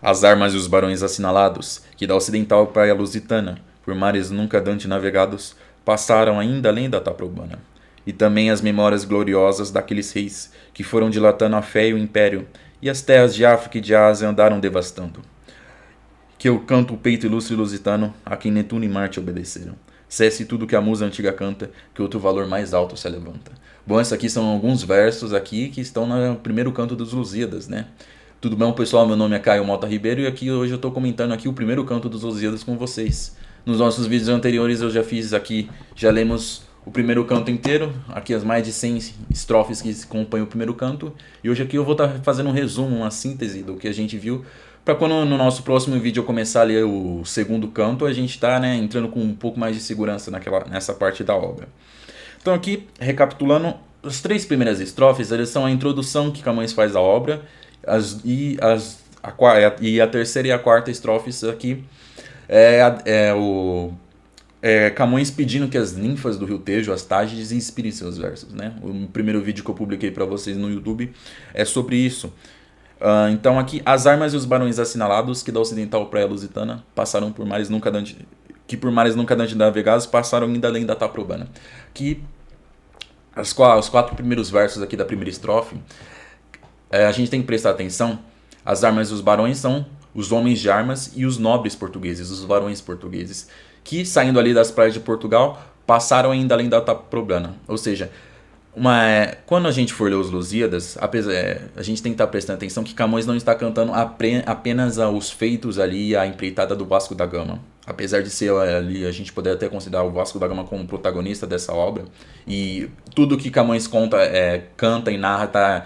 As armas e os barões assinalados, que da ocidental praia lusitana, por mares nunca dantes navegados, passaram ainda além da Taprobana. E também as memórias gloriosas daqueles reis, que foram dilatando a fé e o império, e as terras de África e de Ásia andaram devastando. Que eu canto o peito ilustre lusitano, a quem Netuno e Marte obedeceram. Cesse tudo que a musa antiga canta, que outro valor mais alto se levanta. Bom, esses aqui são alguns versos aqui que estão no primeiro canto dos Lusíadas, né? Tudo bem, pessoal? Meu nome é Caio Mota Ribeiro e aqui hoje eu estou comentando aqui o primeiro canto dos Lusíadas com vocês. Nos nossos vídeos anteriores eu já fiz aqui, já lemos o primeiro canto inteiro, aqui as mais de 100 estrofes que acompanham o primeiro canto. E hoje aqui eu vou estar fazendo um resumo, uma síntese do que a gente viu, para quando no nosso próximo vídeo eu começar a ler o segundo canto, a gente tá, né, entrando com um pouco mais de segurança nessa parte da obra. Então aqui, recapitulando, as três primeiras estrofes, eles são a introdução que Camões faz à obra, e a terceira e a quarta estrofes aqui Camões pedindo que as ninfas do Rio Tejo, as Tágides, inspirem seus versos, né? O primeiro vídeo que eu publiquei para vocês no YouTube é sobre isso. Então aqui, as armas e os barões assinalados que da ocidental praia lusitana passaram por mares nunca dantes, que por mares nunca dantes navegados passaram ainda além da Taprobana. Que os quatro primeiros versos aqui da primeira estrofe, a gente tem que prestar atenção. As armas e os barões são os homens de armas e os nobres portugueses, os varões portugueses, que saindo ali das praias de Portugal passaram ainda além da Taprobana. Ou seja, quando a gente for ler os Lusíadas, a gente tem que estar prestando atenção que Camões não está cantando apenas os feitos ali, a empreitada do Vasco da Gama. Apesar de ser ali, a gente poder até considerar o Vasco da Gama como protagonista dessa obra, e tudo que Camões canta e narra está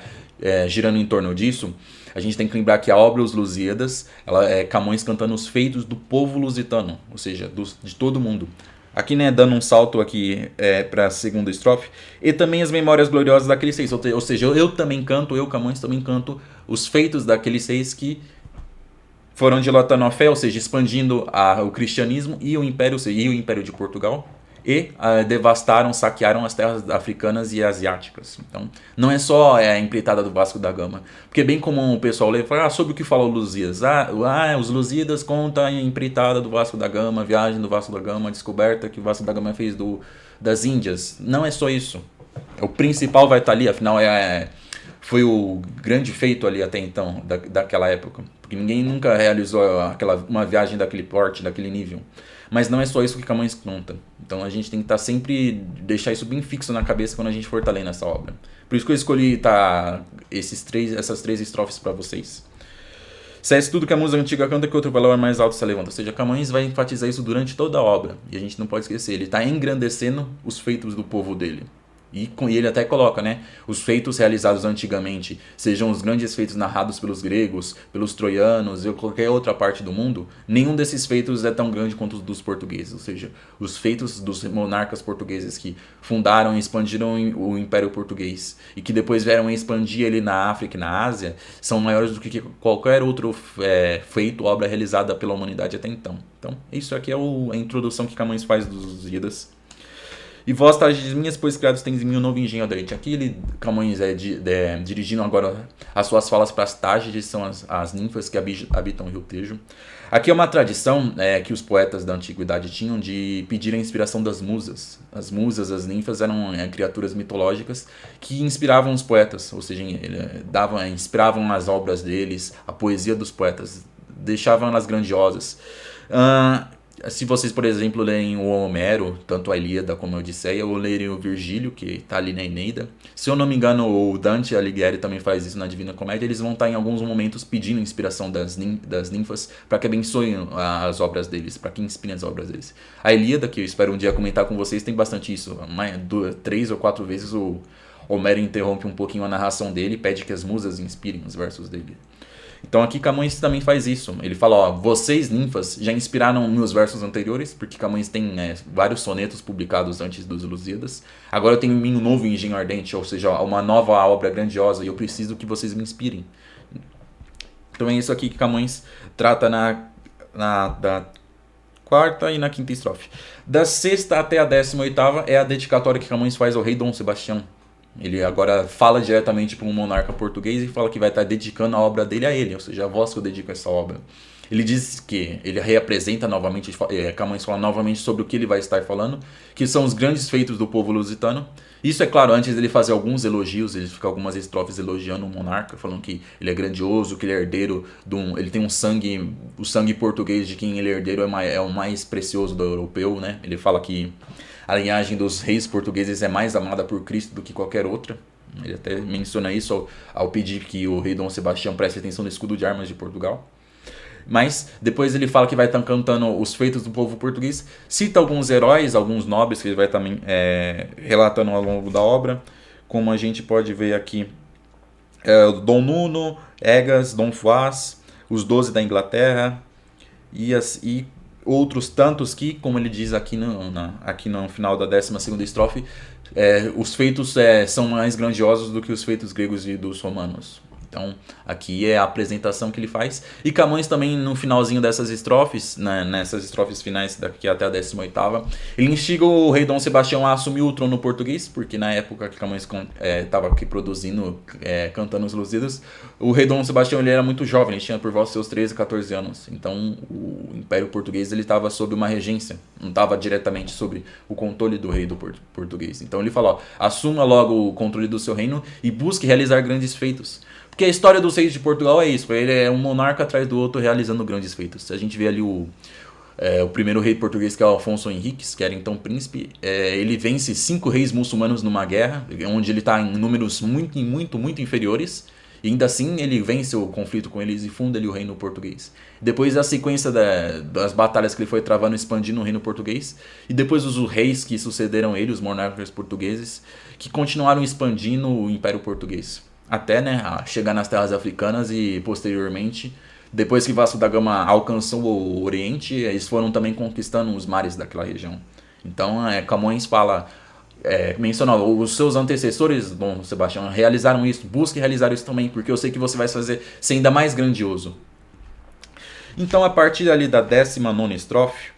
girando em torno disso, a gente tem que lembrar que a obra Os Lusíadas, ela é Camões cantando os feitos do povo lusitano, ou seja, de todo mundo. Aqui, né, dando um salto aqui para a segunda estrofe. E também as memórias gloriosas daqueles seis. Ou seja, Camões, também canto os feitos daqueles seis que foram dilatando a fé, ou seja, expandindo o cristianismo e o império de Portugal. E devastaram, saquearam as terras africanas e asiáticas. Então, não é só a empreitada do Vasco da Gama. Porque bem comum o pessoal lê e fala, sobre o que fala o Lusíadas. Os Lusíadas contam a empreitada do Vasco da Gama, a viagem do Vasco da Gama, a descoberta que o Vasco da Gama fez das Índias. Não é só isso. O principal vai estar ali, afinal foi o grande feito ali até então, daquela época. Porque ninguém nunca realizou uma viagem daquele porte, daquele nível. Mas não é só isso que Camões conta. Então a gente tem que deixar isso bem fixo na cabeça quando a gente for estar lendo essa obra. Por isso que eu escolhi essas três estrofes para vocês. Cesse tudo que a musa antiga canta, que outro valor mais alto se levanta. Ou seja, Camões vai enfatizar isso durante toda a obra. E a gente não pode esquecer, ele está engrandecendo os feitos do povo dele. E ele até coloca, né, os feitos realizados antigamente, sejam os grandes feitos narrados pelos gregos, pelos troianos ou qualquer outra parte do mundo, nenhum desses feitos é tão grande quanto os dos portugueses. Ou seja, os feitos dos monarcas portugueses que fundaram e expandiram o Império Português e que depois vieram expandir ele na África e na Ásia, são maiores do que qualquer outro feito, obra realizada pela humanidade até então. Então, isso aqui é a introdução que Camões faz dos Lusíadas. E vós, Tágides minhas, pois criados tens em mim um novo engenho ardente. Aqui Camões dirigindo agora as suas falas para as Tágides, são as ninfas que habitam o Rio Tejo. Aqui é uma tradição que os poetas da antiguidade tinham de pedir a inspiração das musas. As musas, as ninfas, eram criaturas mitológicas que inspiravam os poetas, ou seja, inspiravam as obras deles, a poesia dos poetas, deixavam elas grandiosas. Se vocês, por exemplo, lerem o Homero, tanto a Ilíada como a Odisseia, ou lerem o Virgílio, que está ali na Eneida, se eu não me engano, o Dante Alighieri também faz isso na Divina Comédia, eles vão estar em alguns momentos pedindo inspiração das ninfas para que abençoem as obras deles, para que inspirem as obras deles. A Ilíada, que eu espero um dia comentar com vocês, tem bastante isso. 3 ou 4 vezes o Homero interrompe um pouquinho a narração dele e pede que as musas inspirem os versos dele. Então aqui Camões também faz isso. Ele fala, vocês ninfas já inspiraram meus versos anteriores, porque Camões tem vários sonetos publicados antes dos Lusíadas. Agora eu tenho em mim um novo engenho ardente, ou seja, uma nova obra grandiosa, e eu preciso que vocês me inspirem. Então é isso aqui que Camões trata da quarta e na quinta estrofe. Da sexta até a 18ª é a dedicatória que Camões faz ao rei Dom Sebastião. Ele agora fala diretamente para um monarca português e fala que vai estar dedicando a obra dele a ele, ou seja, a vós que eu dedico essa obra. Ele diz que ele reapresenta novamente, Camões fala novamente sobre o que ele vai estar falando, que são os grandes feitos do povo lusitano. Isso, é claro, antes dele fazer alguns elogios, ele fica algumas estrofes elogiando o monarca, falando que ele é grandioso, que ele é herdeiro ele tem o sangue português de quem ele é herdeiro é o mais precioso do europeu, né? Ele fala que a linhagem dos reis portugueses é mais amada por Cristo do que qualquer outra. Ele até menciona isso ao pedir que o rei Dom Sebastião preste atenção no escudo de armas de Portugal. Mas depois ele fala que vai estar cantando os feitos do povo português, cita alguns heróis, alguns nobres que ele vai também relatando ao longo da obra, como a gente pode ver aqui, Dom Nuno, Egas, Dom Fuás, os 12 da Inglaterra e outros tantos que, como ele diz aqui no final da 12ª estrofe, os feitos são mais grandiosos do que os feitos gregos e dos romanos. Então, aqui é a apresentação que ele faz. E Camões também, no finalzinho dessas estrofes, né, nessas estrofes finais, daqui até a 18ª, ele instiga o rei Dom Sebastião a assumir o trono português, porque na época que Camões estava aqui produzindo, cantando os Lusíadas, o rei Dom Sebastião ele era muito jovem, ele tinha por volta dos seus 13, 14 anos. Então, o Império Português estava sob uma regência, não estava diretamente sobre o controle do rei do português. Então, ele fala, assuma logo o controle do seu reino e busque realizar grandes feitos. Porque a história dos reis de Portugal é isso, ele é um monarca atrás do outro realizando grandes feitos. A gente vê ali o primeiro rei português, que é o Afonso Henriques, que era então príncipe, ele vence 5 reis muçulmanos numa guerra, onde ele está em números muito, muito, muito inferiores, e ainda assim ele vence o conflito com eles e funda ali o reino português. Depois a sequência das batalhas que ele foi travando, expandindo o reino português, e depois os reis que sucederam ele, os monarcas portugueses, que continuaram expandindo o Império Português. Até chegar nas terras africanas e posteriormente, depois que Vasco da Gama alcançou o Oriente, eles foram também conquistando os mares daquela região. Então Camões fala, menciona, os seus antecessores, Dom Sebastião, realizaram isso, busque realizar isso também, porque eu sei que você vai fazer ser ainda mais grandioso. Então a partir ali da 19ª estrofe,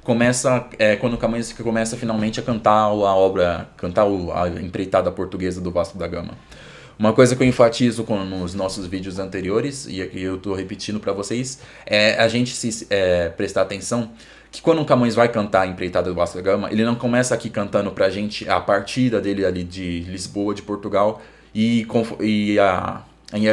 começa quando Camões começa finalmente a cantar a empreitada portuguesa do Vasco da Gama. Uma coisa que eu enfatizo nos nossos vídeos anteriores, e aqui eu estou repetindo para vocês, é a gente prestar atenção que quando o Camões vai cantar a empreitada do Vasco da Gama, ele não começa aqui cantando pra gente a partida dele ali de Lisboa, de Portugal, e a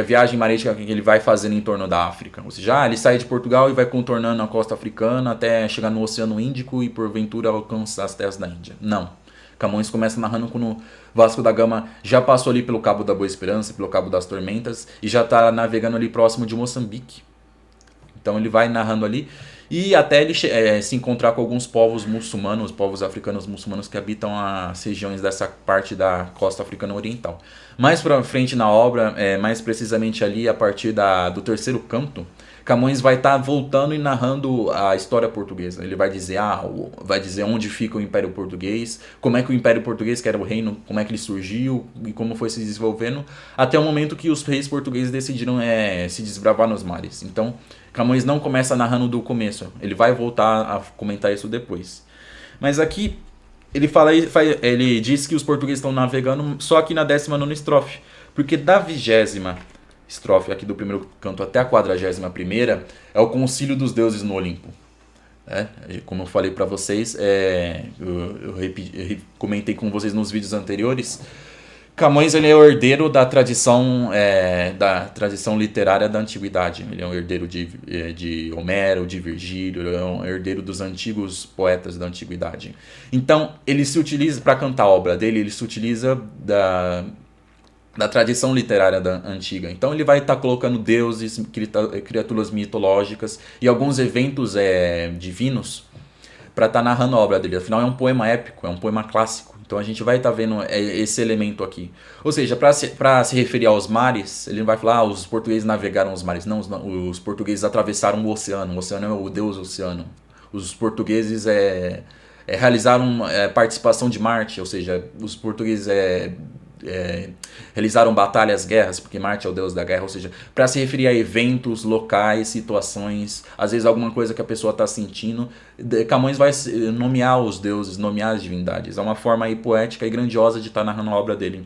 viagem marítima que ele vai fazendo em torno da África. Ou seja, ele sai de Portugal e vai contornando a costa africana até chegar no Oceano Índico e porventura alcança as terras da Índia. Não. Camões começa narrando quando Vasco da Gama já passou ali pelo Cabo da Boa Esperança, pelo Cabo das Tormentas, e já está navegando ali próximo de Moçambique. Então ele vai narrando ali, e até ele se encontrar com alguns povos muçulmanos, povos africanos muçulmanos que habitam as regiões dessa parte da costa africana oriental. Mais pra frente na obra, mais precisamente ali a partir do terceiro canto, Camões vai estar voltando e narrando a história portuguesa. Ele vai dizer onde fica o Império Português, como é que o Império Português, que era o reino, como é que ele surgiu e como foi se desenvolvendo, até o momento que os reis portugueses decidiram se desbravar nos mares. Então, Camões não começa narrando do começo, ele vai voltar a comentar isso depois. Mas aqui, ele diz que os portugueses estão navegando só aqui na 19ª estrofe, porque da 20ª estrofe aqui do primeiro canto até a 41ª é o concílio dos deuses no Olimpo. Como eu falei para vocês, eu comentei com vocês nos vídeos anteriores, Camões ele é o herdeiro da tradição literária da antiguidade. Ele é um herdeiro de Homero, de Virgílio, ele é um herdeiro dos antigos poetas da antiguidade. Então, ele se utiliza, para cantar a obra dele, ele se utiliza da tradição literária antiga. Então ele vai estar colocando deuses, criaturas mitológicas e alguns eventos divinos para estar narrando a obra dele. Afinal é um poema épico, é um poema clássico. Então a gente vai estar vendo esse elemento aqui. Ou seja, para se referir aos mares, ele não vai falar os portugueses navegaram os mares. Não, os portugueses atravessaram o oceano. O oceano é o deus oceano. Os portugueses realizaram participação de Marte, ou seja, os portugueses realizaram batalhas, guerras, porque Marte é o deus da guerra, ou seja, para se referir a eventos, locais, situações, às vezes alguma coisa que a pessoa está sentindo, Camões vai nomear os deuses, nomear as divindades. É uma forma aí poética e grandiosa de estar narrando a obra dele.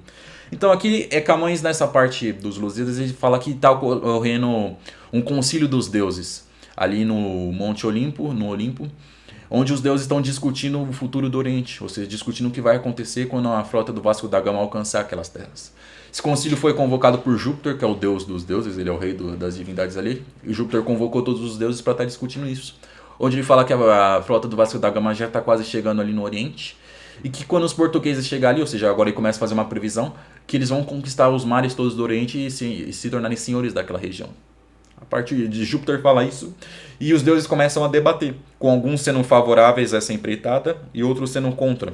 Então aqui é Camões nessa parte dos Lusíadas, ele fala que está ocorrendo um concílio dos deuses ali no Monte Olimpo, no Olimpo, onde os deuses estão discutindo o futuro do Oriente, ou seja, discutindo o que vai acontecer quando a frota do Vasco da Gama alcançar aquelas terras. Esse concílio foi convocado por Júpiter, que é o deus dos deuses, ele é o rei das divindades ali, e Júpiter convocou todos os deuses para estar discutindo isso. Onde ele fala que a frota do Vasco da Gama já está quase chegando ali no Oriente, e que quando os portugueses chegarem ali, ou seja, agora ele começa a fazer uma previsão, que eles vão conquistar os mares todos do Oriente e se tornarem senhores daquela região. A partir de Júpiter fala isso, e os deuses começam a debater, com alguns sendo favoráveis a essa empreitada e outros sendo contra.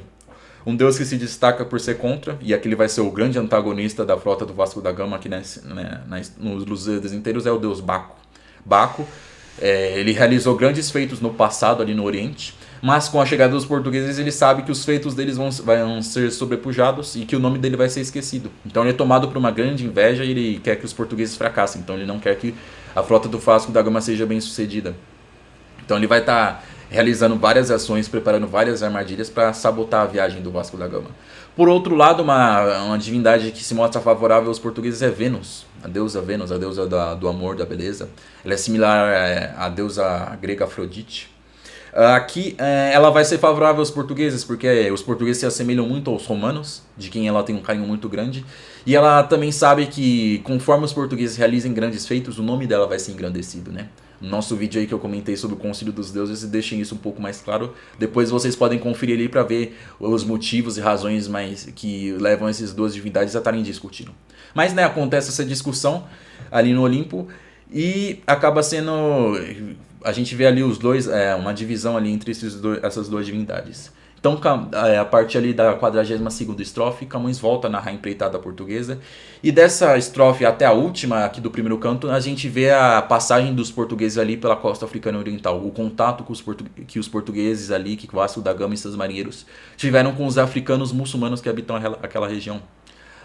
Um deus que se destaca por ser contra, e aquele vai ser o grande antagonista da frota do Vasco da Gama aqui nos Lusíadas inteiros, é o deus Baco. Baco, ele realizou grandes feitos no passado ali no Oriente, mas com a chegada dos portugueses ele sabe que os feitos deles vão ser sobrepujados e que o nome dele vai ser esquecido. Então ele é tomado por uma grande inveja e ele quer que os portugueses fracassem, então ele não quer que a frota do Vasco da Gama seja bem sucedida. Então ele vai estar realizando várias ações, preparando várias armadilhas para sabotar a viagem do Vasco da Gama. Por outro lado, uma divindade que se mostra favorável aos portugueses é Vênus, a deusa do amor, da beleza. Ela é similar à deusa grega Afrodite. Aqui ela vai ser favorável aos portugueses, porque os portugueses se assemelham muito aos romanos, de quem ela tem um carinho muito grande. E ela também sabe que conforme os portugueses realizem grandes feitos, o nome dela vai ser engrandecido, né? No nosso vídeo aí que eu comentei sobre o Concílio dos Deuses, deixem isso um pouco mais claro. Depois vocês podem conferir ali para ver os motivos e razões mais que levam essas duas divindades a estarem discutindo. Mas né, acontece essa discussão ali no Olimpo e acaba sendo... A gente vê ali os dois, uma divisão ali entre essas duas divindades. Então, a partir ali da 42ª estrofe, Camões volta a narrar a empreitada portuguesa. E dessa estrofe até a última, aqui do primeiro canto, a gente vê a passagem dos portugueses ali pela costa africana oriental. O contato que os portugueses ali, que Vasco da Gama e seus marinheiros, tiveram com os africanos muçulmanos que habitam aquela região.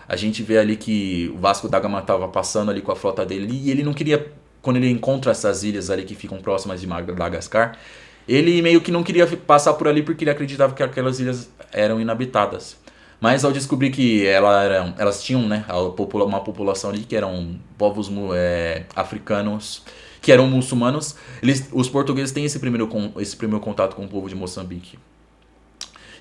A gente vê ali que o Vasco da Gama estava passando ali com a frota dele e ele não queria, quando ele encontra essas ilhas ali que ficam próximas de Madagascar, ele meio que não queria passar por ali porque ele acreditava que aquelas ilhas eram inabitadas. Mas ao descobrir que elas tinham, né, uma população ali que eram povos africanos, que eram muçulmanos, os portugueses têm esse primeiro contato com o povo de Moçambique.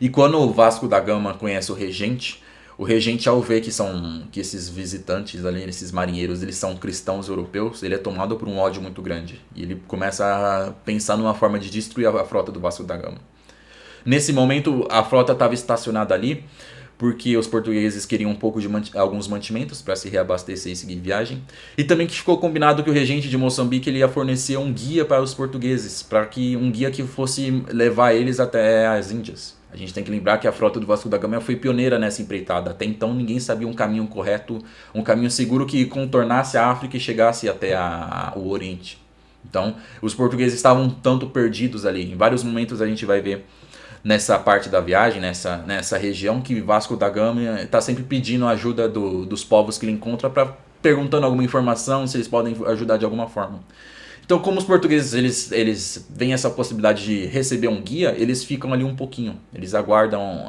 E quando o Vasco da Gama conhece o regente ao ver que esses visitantes ali, esses marinheiros, eles são cristãos europeus, ele é tomado por um ódio muito grande. E ele começa a pensar numa forma de destruir a frota do Vasco da Gama. Nesse momento, a frota estava estacionada ali, porque os portugueses queriam um pouco de alguns mantimentos para se reabastecer e seguir viagem. E também que ficou combinado que o regente de Moçambique ele ia fornecer um guia para os portugueses, um guia que fosse levar eles até as Índias. A gente tem que lembrar que a frota do Vasco da Gama foi pioneira nessa empreitada. Até então ninguém sabia um caminho correto, um caminho seguro que contornasse a África e chegasse até o Oriente. Então os portugueses estavam um tanto perdidos ali. Em vários momentos a gente vai ver nessa parte da viagem, nessa região, que Vasco da Gama está sempre pedindo a ajuda dos povos que ele encontra, perguntando alguma informação, se eles podem ajudar de alguma forma. Então, como os portugueses eles veem essa possibilidade de receber um guia, eles ficam ali um pouquinho. Eles aguardam,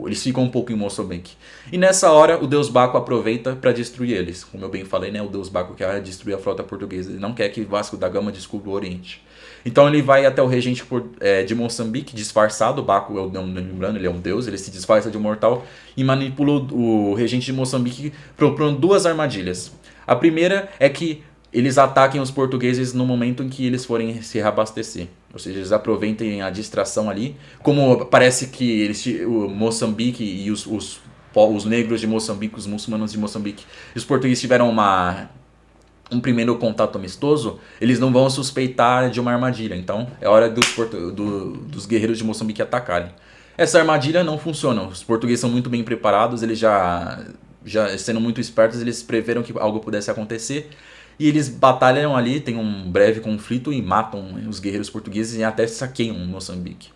eles ficam um pouco em Moçambique. E nessa hora, o deus Baco aproveita para destruir eles. Como eu bem falei, né, o deus Baco quer destruir a frota portuguesa. Ele não quer que Vasco da Gama descubra o Oriente. Então ele vai até o regente de Moçambique, disfarçado. Baco, lembrando, ele é um deus, ele se disfarça de um mortal e manipula o regente de Moçambique propondo duas armadilhas. A primeira é que eles ataquem os portugueses no momento em que eles forem se reabastecer. Ou seja, eles aproveitem a distração ali. Como parece que o Moçambique e os negros de Moçambique, os muçulmanos de Moçambique, e os portugueses tiveram um primeiro contato amistoso, eles não vão suspeitar de uma armadilha. Então é hora dos guerreiros de Moçambique atacarem. Essa armadilha não funciona. Os portugueses são muito bem preparados, eles já sendo muito espertos, eles preveram que algo pudesse acontecer. E eles batalham ali, tem um breve conflito e matam os guerreiros portugueses e até saqueiam Moçambique.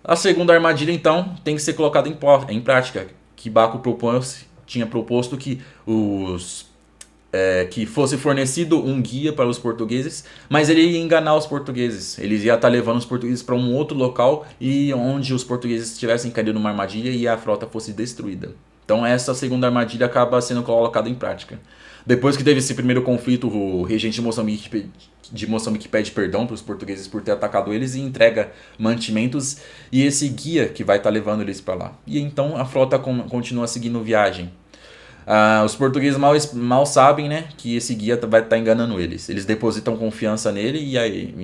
A segunda armadilha, então, tem que ser colocada em prática, que Baco tinha proposto que que fosse fornecido um guia para os portugueses, mas ele ia enganar os portugueses. Ele ia estar levando os portugueses para um outro local e onde os portugueses tivessem caído numa armadilha e a frota fosse destruída. Então essa segunda armadilha acaba sendo colocada em prática. Depois que teve esse primeiro conflito, o regente de Moçambique pede perdão para os portugueses por ter atacado eles e entrega mantimentos e esse guia que vai estar levando eles para lá. E então a frota continua seguindo viagem. Os portugueses mal sabem, né, que esse guia vai estar enganando eles. Eles depositam confiança nele e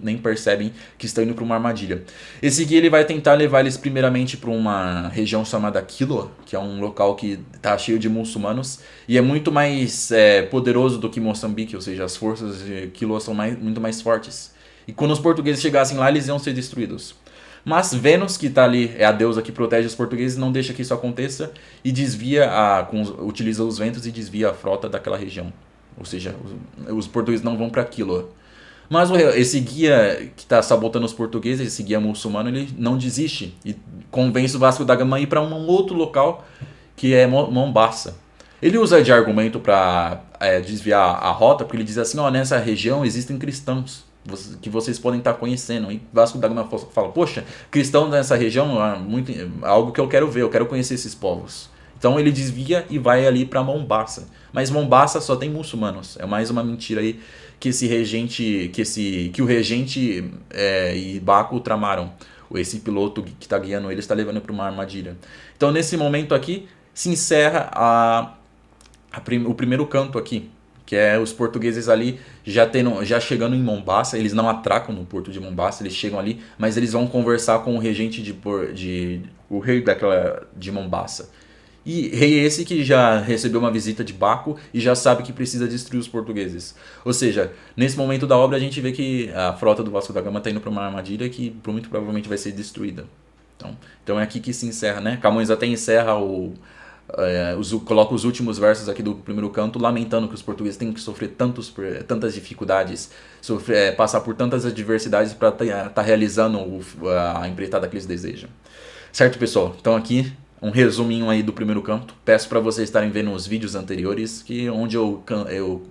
nem percebem que estão indo para uma armadilha. Esse guia ele vai tentar levar eles primeiramente para uma região chamada Quiloa, que é um local que está cheio de muçulmanos e é muito mais poderoso do que Moçambique, ou seja, as forças de Quiloa são muito mais fortes. E quando os portugueses chegassem lá, eles iam ser destruídos. Mas Vênus, que está ali, é a deusa que protege os portugueses, não deixa que isso aconteça e utiliza os ventos e desvia a frota daquela região. Ou seja, os portugueses não vão para Quiloa. Mas esse guia que está sabotando os portugueses, esse guia muçulmano, ele não desiste e convence o Vasco da Gama a ir para um outro local que é Mombasa. Ele usa de argumento para desviar a rota, porque ele diz assim, nessa região existem cristãos que vocês podem estar conhecendo. E Vasco da Gama fala, poxa, cristão nessa região é algo que eu quero ver, eu quero conhecer esses povos. Então ele desvia e vai ali para Mombasa. Mas Mombasa só tem muçulmanos. É mais uma mentira aí que o regente e Baco tramaram. Esse piloto que está guiando ele está levando para uma armadilha. Então nesse momento aqui se encerra o primeiro canto aqui, que é os portugueses ali já chegando em Mombasa. Eles não atracam no porto de Mombasa, eles chegam ali, mas eles vão conversar com o regente o rei de Mombasa. E rei esse que já recebeu uma visita de Baco e já sabe que precisa destruir os portugueses. Ou seja, nesse momento da obra a gente vê que a frota do Vasco da Gama está indo para uma armadilha que muito provavelmente vai ser destruída. Então é aqui que se encerra, né? Camões até encerra coloca os últimos versos aqui do primeiro canto, lamentando que os portugueses têm que sofrer tantas dificuldades, passar por tantas adversidades para estar realizando a empreitada que eles desejam. Certo, pessoal? Então aqui um resuminho aí do primeiro canto. Peço para vocês estarem vendo os vídeos anteriores, onde eu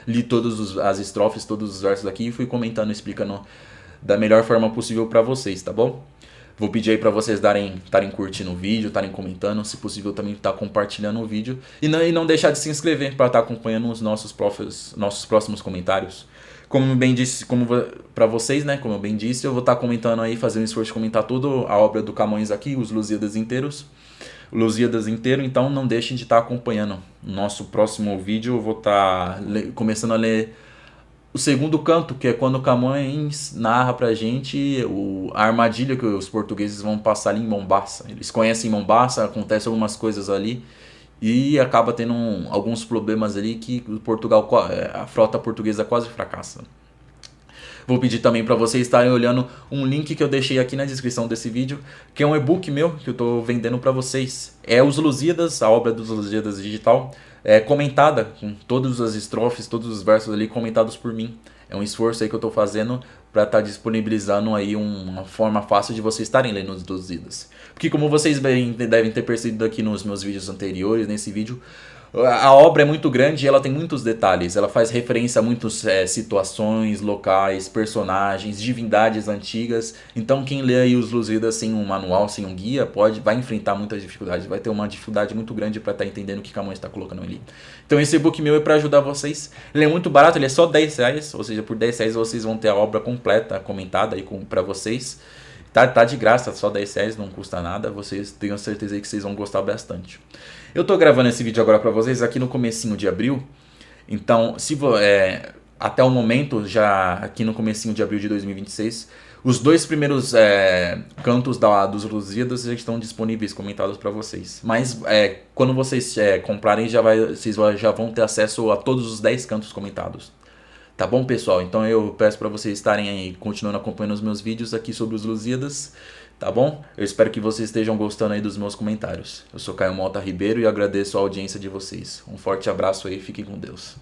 li todas as estrofes, todos os versos aqui e fui comentando, explicando da melhor forma possível para vocês, tá bom? Vou pedir aí para vocês estarem curtindo o vídeo, estarem comentando, se possível também estar compartilhando o vídeo. E não deixar de se inscrever para estar acompanhando os nossos próximos comentários. Como bem disse, para vocês, né? Como eu bem disse, eu vou estar comentando aí, fazendo um esforço de comentar toda a obra do Camões aqui, os Lusíadas inteiros. Então não deixem de estar acompanhando. No nosso próximo vídeo eu vou estar começando a ler o segundo canto, que é quando Camões narra pra gente a armadilha que os portugueses vão passar ali em Mombasa. Eles conhecem Mombasa, acontecem algumas coisas ali e acaba tendo alguns problemas ali que a frota portuguesa quase fracassa. Vou pedir também para vocês estarem olhando um link que eu deixei aqui na descrição desse vídeo, que é um e-book meu que eu estou vendendo para vocês. É os Lusíadas, a obra dos Lusíadas digital, comentada com todas as estrofes, todos os versos ali comentados por mim. É um esforço aí que eu estou fazendo para estar disponibilizando aí uma forma fácil de vocês estarem lendo os Lusíadas. Porque como vocês devem ter percebido aqui nos meus vídeos anteriores, nesse vídeo, a obra é muito grande e ela tem muitos detalhes. Ela faz referência a muitas situações, locais, personagens, divindades antigas. Então quem lê aí os Lusíadas sem um manual, sem um guia, vai enfrentar muitas dificuldades. Vai ter uma dificuldade muito grande para estar entendendo o que Camões está colocando ali. Então esse e-book meu é para ajudar vocês. Ele é muito barato, ele é só R$10. Ou seja, por R$10 vocês vão ter a obra completa, comentada aí para vocês. Tá de graça, só R$10, não custa nada. Vocês tenho certeza aí que vocês vão gostar bastante. Eu tô gravando esse vídeo agora pra vocês aqui no comecinho de abril. Então, até o momento, já aqui no comecinho de abril de 2026, os dois primeiros cantos dos Lusíadas já estão disponíveis, comentados para vocês. Mas quando vocês comprarem, vocês já vão ter acesso a todos os 10 cantos comentados. Tá bom, pessoal? Então eu peço para vocês estarem aí continuando acompanhando os meus vídeos aqui sobre os Lusíadas. Tá bom? Eu espero que vocês estejam gostando aí dos meus comentários. Eu sou Caio Mota Ribeiro e agradeço a audiência de vocês. Um forte abraço aí, fiquem com Deus.